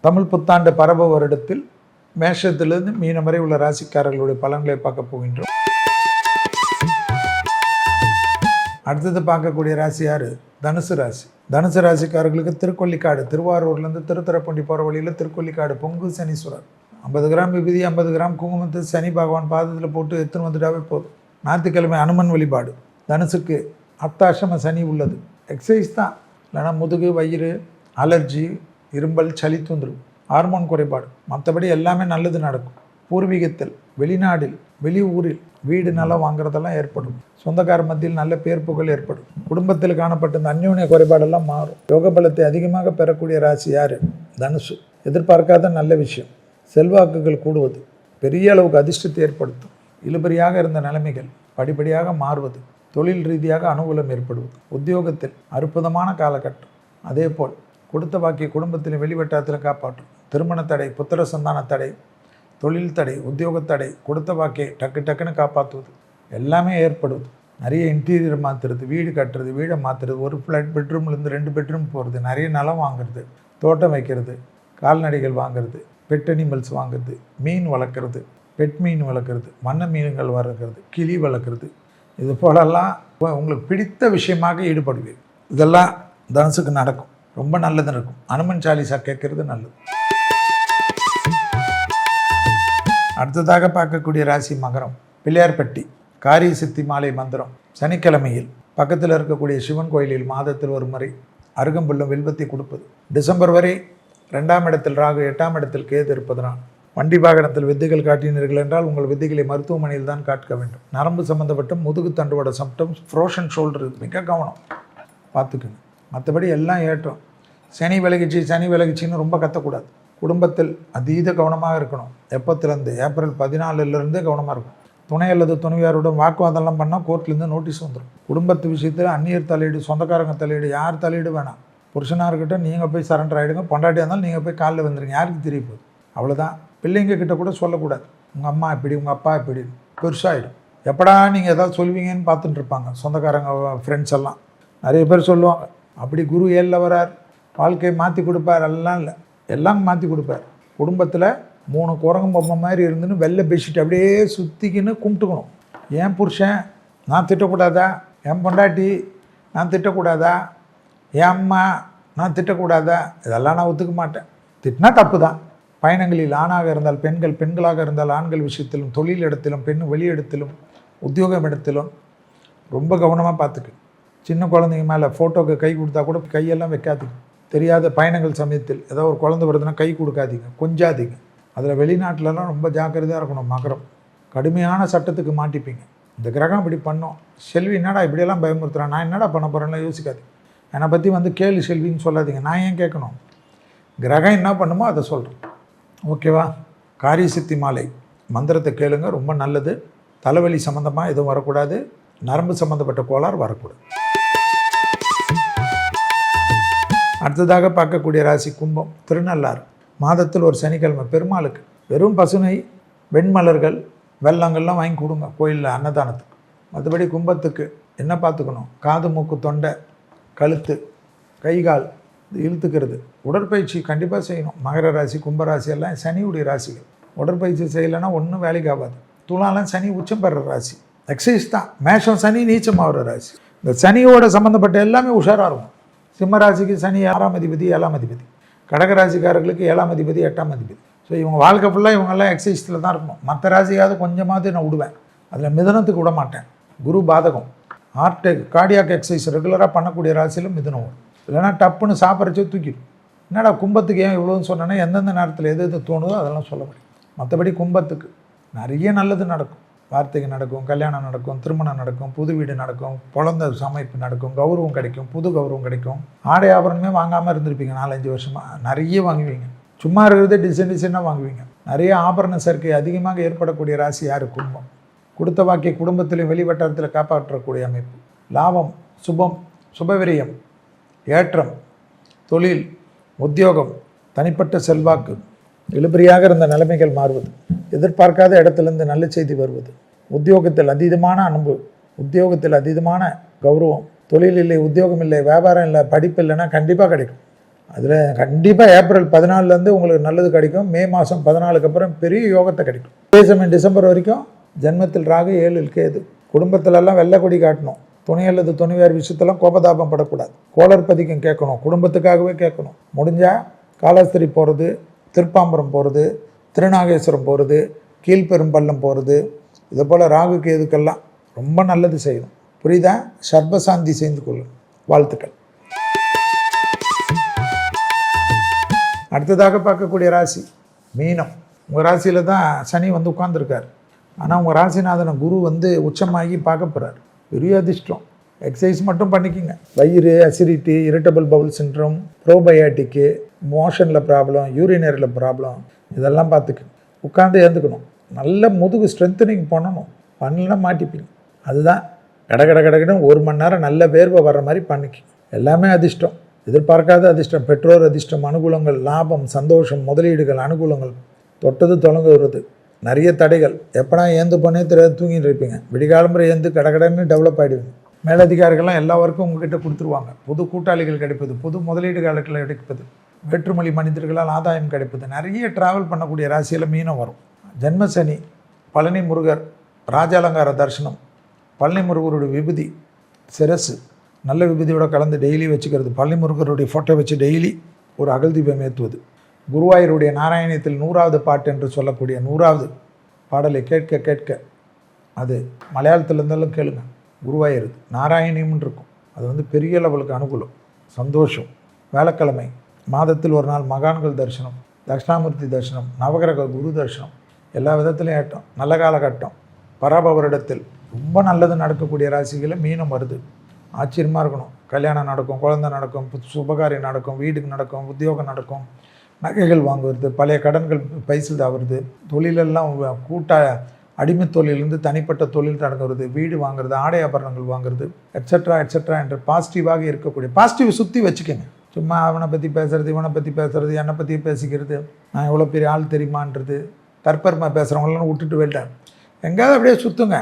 தமிழ் புத்தாண்டு பரப வருடத்தில் மேஷத்திலிருந்து மீனம் வரை உள்ள ராசிக்காரர்களுடைய பலன்களை பார்க்க போகின்றோம். அடுத்தது பார்க்கக்கூடிய ராசி யாரு? தனுசு ராசி. தனுசு ராசிக்காரர்களுக்கு திருக்கொல்லிக்காடு, திருவாரூர்லேருந்து திருத்துறைப்பூண்டி போகிற வழியில் திருக்கொல்லிக்காடு பொங்கு சனீஸ்வரர் 50 கிராம் விபூதி 50 கிராம் குங்குமத்தை சனி பகவான் பாதத்தில் போட்டு எடுத்துன்னு வந்துட்டாவே போதும். ஞாயிற்றுக்கிழமை அனுமன் வழிபாடு. தனுசுக்கு அர்த்தாசிரம சனி உள்ளது. எக்ஸசைஸ் தான், இல்லைனா முதுகு வயிறு அலர்ஜி இரும்பல் சளி தூந்துடும், ஹார்மோன் குறைபாடு, மற்றபடி எல்லாமே நல்லது நடக்கும். பூர்வீகத்தில் வெளிநாடில் வெளி ஊரில் வீடு நல்லா வாங்குறதெல்லாம் ஏற்படும். சொந்தக்கார மத்தியில் நல்ல பேர் புகழ் ஏற்படும். குடும்பத்தில் காணப்பட்ட இந்த அந்யோன்ய குறைபாடெல்லாம் மாறும். யோக பலத்தை அதிகமாக பெறக்கூடிய ராசி யார்? தனுசு. எதிர்பார்க்காத நல்ல விஷயம், செல்வாக்குகள் கூடுவது, பெரிய அளவுக்கு அதிர்ஷ்டத்தை ஏற்படுத்தும். இழுபறியாக இருந்த நிலைமைகள் படிப்படியாக மாறுவது, தொழில் ரீதியாக அனுகூலம் ஏற்படுவது, உத்தியோகத்தில் அற்புதமான காலகட்டம். அதே போல் கொடுத்த வாக்கிய குடும்பத்தில் வெளிவட்டாரத்தில் காப்பாற்றும். திருமண தடை, புத்திர சந்தான தடை, தொழில் தடை, உத்தியோக தடை, கொடுத்த வாக்கியை டக்குன்னு காப்பாற்றுவது எல்லாமே ஏற்படுவது. நிறைய இன்டீரியர் மாற்றுறது, வீடு கட்டுறது, வீடை மாற்றுறது, ஒரு ஃப்ளாட் பெட்ரூம்லேருந்து 2 பெட்ரூம் போகிறது, நிறைய நிலம் வாங்குறது, தோட்டம் வைக்கிறது, கால்நடைகள் வாங்குறது, பெட் அனிமல்ஸ் வாங்குறது, மீன் வளர்க்குறது, பெட் மீன் வளர்க்குறது, வண்ண மீன்கள் வளர்க்குறது, கிளி வளர்க்குறது, இது போலெல்லாம் உங்களுக்கு பிடித்த விஷயமாக ஈடுபடுவீங்க. இதெல்லாம் தனுசுக்கு நடக்கும். ரொம்ப நல்லது இருக்கும். அனுமன் சாலிசா கேட்கறது நல்லது. அடுத்ததாக பார்க்கக்கூடிய ராசி மகரம். பிள்ளையார்பட்டி காரிய சித்தி மாலை மந்திரம். சனிக்கிழமையில் பக்கத்தில் இருக்கக்கூடிய சிவன் கோயிலில் மாதத்தில் ஒரு முறை அருகம்புல்லும் வில்வத்தை கொடுப்பது. டிசம்பர் வரை 2ஆம் இடத்தில் ராகு, 8ஆம் இடத்தில் கேது இருப்பதனால் வண்டி வாகனத்தில் வித்தைகள் காட்டினீர்கள் என்றால் உங்கள் வித்தைகளை மருத்துவமனையில் தான் காட்க வேண்டும். நரம்பு சம்மந்தப்பட்ட முதுகு தண்டுவட சம்டம்ஸ், ஃப்ரோஷன் ஷோல்டர், மிக கவனம் பார்த்துக்கணும். மற்றபடி எல்லாம் ஏற்றம். சனி விலகிச்சின்னு ரொம்ப கத்தக்கூடாது. குடும்பத்தில் அதீத கவனமாக இருக்கணும். எப்போத்துலேருந்து? ஏப்ரல் 14 கவனமாக இருக்கும். துணை அல்லது துணைவியாருடன் வாக்குவாதம்லாம் பண்ணால் கோர்ட்லேருந்து நோட்டீஸ் வந்துடும். குடும்பத்து விஷயத்தில் அந்நியர் தலையீடு, சொந்தக்காரங்க தலையீடு, யார் தலையீடு வேணாம். புருஷனாக இருக்கட்டும், நீங்கள் போய் சரண்டர் ஆகிடுங்க. பொண்டாட்டியாக இருந்தாலும் நீங்கள் போய் காலில் வந்துடுங்க, யாருக்கு தெரிய போகுது? அவ்வளோதான். பிள்ளைங்க கிட்ட கூட சொல்லக்கூடாது, உங்கள் அம்மா இப்படி, உங்கள் அப்பா இப்படி. பெருசாகிடும். எப்படா நீங்கள் எதாவது சொல்வீங்கன்னு பார்த்துட்டு இருப்பாங்க சொந்தக்காரங்க, ஃப்ரெண்ட்ஸ் எல்லாம். நிறைய பேர் சொல்லுவாங்க, அப்படி குரு 7ல் வரார், வாழ்க்கையை மாற்றி கொடுப்பார். எல்லாம் இல்லை, எல்லாம் மாற்றி கொடுப்பார். குடும்பத்தில் 3 குரங்கு பொம்மை மாதிரி இருந்துன்னு வெள்ளை பெட்ஷீட் அப்படியே சுற்றிக்கின்னு கும்பிட்டுக்கணும். என் புருஷன் நான் திட்டக்கூடாதா? என் பொண்டாட்டி நான் திட்டக்கூடாதா? என் அம்மா நான் திட்டக்கூடாதா? இதெல்லாம் நான் ஒத்துக்க மாட்டேன். திட்டினா தப்பு தான். பயணங்களில் ஆணாக இருந்தால் பெண்கள், பெண்களாக இருந்தால் ஆண்கள் விஷயத்திலும், தொழில் இடத்திலும், பெண் வெளி இடத்திலும், உத்தியோகம் இடத்திலும் ரொம்ப கவனமாக பார்த்துக்கு. சின்ன குழந்தைங்க மேலே ஃபோட்டோக்கு கை கொடுத்தா கூட கையெல்லாம் வைக்காதீங்க. தெரியாத பயணங்கள் சமயத்தில் ஏதோ ஒரு குழந்தை வருதுன்னா கை கொடுக்காதீங்க, கொஞ்சாதீங்க. அதில் வெளிநாட்டிலலாம் ரொம்ப ஜாக்கிரதையாக இருக்கணும். மகரம் கடுமையான சட்டத்துக்கு மாட்டிப்பீங்க. இந்த கிரகம் இப்படி பண்ணோம், செல்வி என்னடா இப்படியெல்லாம் பயமுறுத்துறான், நான் என்னடா பண்ண போகிறேன்னா யோசிக்காதீங்க. என்னை பற்றி வந்து கேள்வி செல்வின்னு சொல்லாதீங்க. நான் ஏன் கேட்கணும்? கிரகம் என்ன பண்ணுமோ அதை சொல்கிறேன். ஓகேவா? காரிய சித்தி மாலை மந்திரத்தை கேளுங்க, ரொம்ப நல்லது. தலைவலி சம்மந்தமாக எதுவும் வரக்கூடாது, நரம்பு சம்மந்தப்பட்ட கோளாறு வரக்கூடாது. அடுத்ததாக பார்க்கக்கூடிய ராசி கும்பம். திருநள்ளாறு மாதத்தில் ஒரு சனிக்கிழமை பெருமாளுக்கு வெறும் பசுனை, வெண்மலர்கள், வெள்ளங்கள்லாம் வாங்கி கொடுங்க கோயிலில் அன்னதானத்துக்கு. மற்றபடி கும்பத்துக்கு என்ன பார்த்துக்கணும்? காது, மூக்கு, தொண்டை, கழுத்து, கை, கால் இழுத்துக்கிறது. உடற்பயிற்சி கண்டிப்பாக செய்யணும். மகர ராசி, கும்பராசி எல்லாம் சனியுடைய ராசிகள். உடற்பயிற்சி செய்யலைன்னா ஒன்றும் வேலைக்கு ஆகாது. துலாலாம் சனி உச்சம் பெற ராசி. எக்ஸசைஸ் தான். மேஷம் சனி நீச்சமாகிற ராசி. இந்த சனியோட சம்மந்தப்பட்ட எல்லாமே உஷாராக இருக்கும். சிம்மராசிக்கு சனி 6ஆம் அதிபதி, 7ஆம் அதிபதி. கடகராசிக்காரர்களுக்கு 7ஆம் அதிபதி, 8ஆம் அதிபதி. ஸோ இவங்க வாழ்க்கை ஃபுல்லாக இவங்கெல்லாம் எக்ஸசைஸில் தான் இருக்கணும். மற்ற ராசியாவது கொஞ்சமாவது நான் விடுவேன், அதில் மிதனத்துக்கு விட மாட்டேன். குரு பாதகம். ஹார்ட்டு, கார்டியாக் எக்ஸசைஸ் ரெகுலராக பண்ணக்கூடிய ராசியிலும் மிதனம் வரும். இல்லைனா டப்புன்னு சாப்பிட்றச்சே தூக்கிடும். என்னடா கும்பத்துக்கு ஏன் இவ்வளோன்னு சொன்னேன்னா, எந்தெந்த நேரத்தில் எது எது தோணுதோ அதெல்லாம் சொல்ல முடியும். மற்றபடி கும்பத்துக்கு நிறைய நல்லது நடக்கும். வார்த்தைக்கு நடக்கும், கல்யாணம் நடக்கும், திருமணம் நடக்கும், புது வீடு நடக்கும், குழந்தை சமைப்பு நடக்கும், கௌரவம் கிடைக்கும், புது கௌரவம் கிடைக்கும். ஆடை ஆபரணமே வாங்காமல் இருந்திருப்பீங்க 4-5 வருஷமாக, நிறைய வாங்குவீங்க. சும்மா இருக்கிறதே டிசைனாக வாங்குவீங்க. நிறைய ஆபரண சேர்க்கை அதிகமாக ஏற்படக்கூடிய ராசி யார்? கும்பம். கொடுத்த வாக்கிய குடும்பத்திலும் வெளிவட்டாரத்தில் காப்பாற்றக்கூடிய அமைப்பு. லாபம், சுபம், சுபவிரயம், ஏற்றம், தொழில், உத்தியோகம், தனிப்பட்ட செல்வாக்கு, இழுபறியாக இருந்த நிலைமைகள் மாறுவது, எதிர்பார்க்காத இடத்துலேருந்து நல்ல செய்தி வருவது, உத்தியோகத்தில் அதீதமான அன்பு, உத்தியோகத்தில் அதீதமான கௌரவம், தொழில் இல்லை, உத்தியோகம் இல்லை, வியாபாரம் இல்லை, படிப்பு இல்லைன்னா கண்டிப்பாக கிடைக்கும். அதில் கண்டிப்பாக ஏப்ரல் 14 உங்களுக்கு நல்லது கிடைக்கும். மே மாதம் 14க்கு அப்புறம் பெரிய யோகத்தை கிடைக்கும். அதே சமயம் டிசம்பர் வரைக்கும் ஜென்மத்தில் ராகு 7 கேது. குடும்பத்திலெல்லாம் வெள்ளை கொடி காட்டணும். துணை அல்லது துணைவியார் விஷயத்தெல்லாம் கோபதாபம் படக்கூடாது. கோளர் பதிக்கம் கேட்கணும், குடும்பத்துக்காகவே கேட்கணும். முடிஞ்சால் காலாஸ்திரி போகிறது, திருப்பாம்பரம் போகிறது, திருநாகேஸ்வரம் போகிறது, கீழ்பெரும்பள்ளம் போகிறது, இது போல் ராகு கேதுக்கெல்லாம் ரொம்ப நல்லது செய்யணும். புரியுதா? சர்பசாந்தி செய்து கொள்ளும். வாழ்த்துக்கள். அடுத்ததாக பார்க்கக்கூடிய ராசி மீனம். உங்கள் ராசியில் தான் சனி வந்து உட்கார்ந்துருக்கார். ஆனால் உங்கள் ராசிநாதனை குரு வந்து உச்சமாகி பார்க்க போகிறார். பெரிய அதிர்ஷ்டம். எக்ஸசைஸ் மட்டும் பண்ணிக்கிங்க. வயிறு அசிடிட்டி, இரிட்டபிள் பவுல் சிண்ட்ரோம், ப்ரோபயாட்டிக்கு, மோஷனில் ப்ராப்ளம், யூரினரியில் ப்ராப்ளம், இதெல்லாம் பார்த்துக்குங்க. உட்காந்து ஏந்துக்கணும். நல்ல முதுகு ஸ்ட்ரென்த்தனிங் பண்ணணும். பண்ணலாம் மாட்டிப்பீங்க. அதுதான் கடகடன்னு 1 மணி நேரம் நல்ல வேர்வை வர்ற மாதிரி பண்ணிக்கிங்க. எல்லாமே அதிர்ஷ்டம். எதிர்பார்க்காத அதிர்ஷ்டம், பெற்றோர் அதிர்ஷ்டம், அனுகூலங்கள், லாபம், சந்தோஷம், முதலீடுகள், அனுகூலங்கள், தொட்டது தொலைங்க வருது. நிறைய தடைகள். எப்படா ஏந்து பண்ணே தெரியாது தூங்கிட்டு இருப்பீங்க. விடிகாலம்பரை ஏந்து கடகடன்னு டெவலப் ஆகிடுவீங்க. மேலதிகாரிகள்லாம் எல்லா ஒர்க்கும் உங்ககிட்ட கொடுத்துருவாங்க. புது கூட்டாளிகள் கிடைப்பது, புது முதலீடுகள் கிடைப்பது, வேற்றுமொழி மனிதர்களால் ஆதாயம் கிடைப்பது. நிறைய ட்ராவல் பண்ணக்கூடிய ராசியில் மீனம் வரும். ஜென்மசனி, பழனி முருகர், ராஜாலங்கார தரிசனம், பழனி முருகருடைய விபூதி, சிரசு நல்ல விபூதியோட கலந்து டெய்லி வச்சுக்கிறது, பழனி முருகருடைய ஃபோட்டோ வச்சு டெய்லி ஒரு அகல் தீபம் ஏற்றுவது, குருவாயூருடைய நாராயணத்தில் 100வது பாட்டு என்று சொல்லக்கூடிய 100வது பாடலை கேட்க கேட்க, அது மலையாளத்தில் இருந்தாலும் கேளுங்க, குருவாயூர் நாராயணியம்னு இருக்கும். அது வந்து பெரிய லெவலுக்கு அனுகூலம், சந்தோஷம். வேலைக்கிழமை மாதத்தில் ஒரு நாள் மகான்கள் தரிசனம், தட்சிணாமூர்த்தி தரிசனம், நவகிரக குரு தரிசனம், எல்லா விதத்துலையும் ஏற்றம். நல்ல காலகட்டம். பராப வருடத்தில் ரொம்ப நல்லது நடக்கக்கூடிய ராசிகளில் மீனம் வருது. ஆச்சரியமாக இருக்கணும். கல்யாணம் நடக்கும், குழந்தை நடக்கும், சுபகாரியம் நடக்கும், வீடுக்கு நடக்கும், உத்தியோகம் நடக்கும், நகைகள் வாங்குவது, பழைய கடன்கள் பைசல் ஆகுறது, தொழிலெல்லாம் அடிமை தொழிலிருந்து தனிப்பட்ட தொழில் தொடங்குறது, வீடு வாங்குறது, ஆடை ஆபரணங்கள் வாங்குறது, எட்ஸெட்ரா என்று பாசிட்டிவாக இருக்கக்கூடிய பாசிட்டிவ் சுற்றி வச்சுக்கோங்க. சும்மா அவனை பற்றி பேசுகிறது, இவனை பற்றி பேசுகிறது, என்னை பற்றி பேசிக்கிறது, நான் எவ்வளோ பெரிய ஆள் தெரியுமான்றது, தற்பெருமை பேசுகிறவங்களாம் விட்டுட்டு போயிட்டேன். எங்கேயாவது அப்படியே சுற்றுங்க.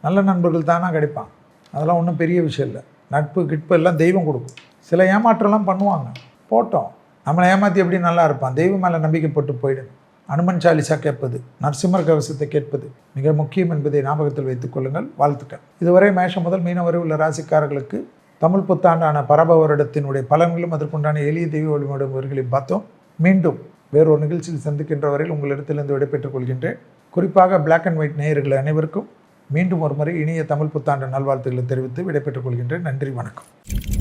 நல்ல நண்பர்கள் தானே கிடைப்பான். அதெல்லாம் ஒன்றும் பெரிய விஷயம் இல்லை. நட்பு கிட்பு எல்லாம் தெய்வம் கொடுக்கும். சில ஏமாற்றம்லாம் பண்ணுவாங்க, போட்டோம். நம்மளை ஏமாற்றி எப்படி நல்லா இருப்பான். தெய்வம் மேலே நம்பிக்கைப்பட்டு போயிடுங்க. அனுமன் சாலிசா கேட்பது, நரசிம்மர் கவசத்தை கேட்பது மிக முக்கியம் என்பதை ஞாபகத்தில் வைத்துக் கொள்ளுங்கள். வாழ்த்துக்கள். இதுவரை மேஷம் முதல் மீனம் வரை உள்ள ராசிக்காரர்களுக்கு தமிழ் புத்தாண்டான பரப வருடத்தினுடைய பலன்களும் அதற்குண்டான எளிய தெய்வ வழிபாடுகளையும் பார்த்தோம். மீண்டும் வேறொரு நிகழ்ச்சியில் சந்திக்கின்ற வரையில் உங்களிடத்திலிருந்து விடைபெற்றுக் கொள்கின்றேன். குறிப்பாக பிளாக் அண்ட் ஒயிட் நேயர்கள் அனைவருக்கும் மீண்டும் ஒரு முறை இனிய தமிழ் புத்தாண்டு நல்வாழ்த்துக்களை தெரிவித்து விடைபெற்றுக் கொள்கின்றேன். நன்றி, வணக்கம்.